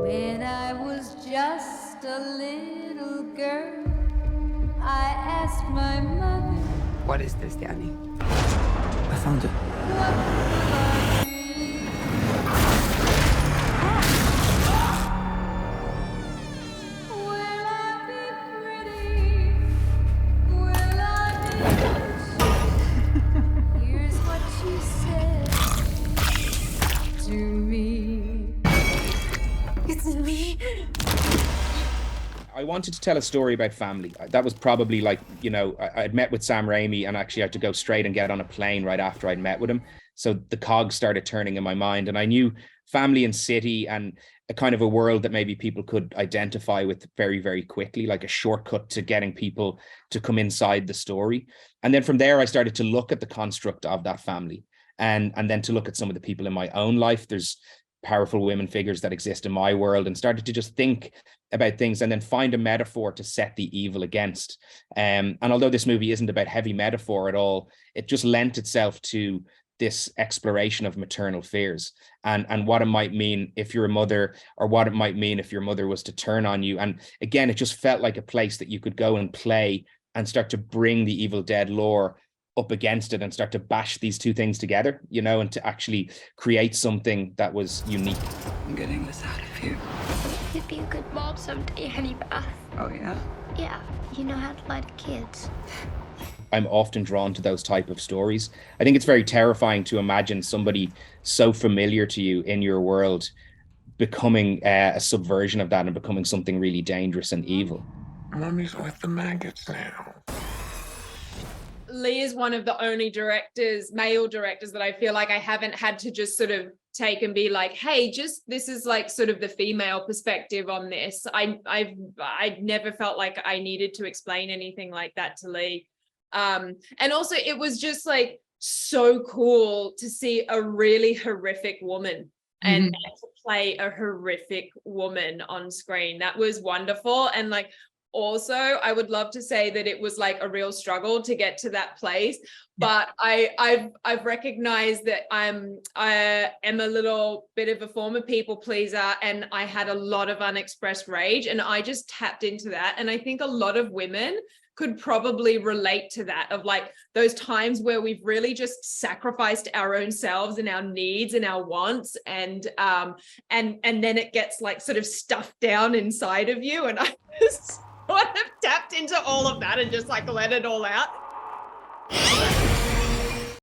When I was just a little girl, I asked my mother, What is this, Danny? I found it. what will I be? Will I be pretty? Will I be rich? Here's what she said to me. It's me. I wanted to tell a story about family. That was probably like, I'd met with Sam Raimi and actually had to go straight and get on a plane right after I'd met with him. So the cogs started turning in my mind, and I knew family and city and a kind of a world that maybe people could identify with very, very quickly, like a shortcut to getting people to come inside the story. And then from there, I started to look at the construct of that family and then to look at some of the people in my own life. There's powerful women figures that exist in my world, and started to just think about things and then find a metaphor to set the evil against. And although this movie isn't about heavy metaphor at all, it just lent itself to this exploration of maternal fears and what it might mean if you're a mother, or what it might mean if your mother was to turn on you. And again, it just felt like a place that you could go and play and start to bring the Evil Dead lore up against it and start to bash these two things together, and to actually create something that was unique. I'm getting this out of you. You'd be a good mom someday, honey Beth. Oh, yeah? Yeah, you know how to lie to kids. I'm often drawn to those type of stories. I think it's very terrifying to imagine somebody so familiar to you in your world becoming a subversion of that and becoming something really dangerous and evil. Mommy's with the maggots now. Lee is one of the only male directors that I feel like I haven't had to just sort of take and be like, hey, this is like sort of the female perspective on this. I never felt like I needed to explain anything like that to Lee. And also it was just like so cool to see a really horrific woman and to play a horrific woman on screen. That was wonderful. And like, also, I would love to say that it was like a real struggle to get to that place, but I've recognized that I am a little bit of a former people pleaser, and I had a lot of unexpressed rage, and I just tapped into that. And I think a lot of women could probably relate to that, of like those times where we've really just sacrificed our own selves and our needs and our wants, and then it gets like sort of stuffed down inside of you. And I just sort of tapped into all of that and just like let it all out.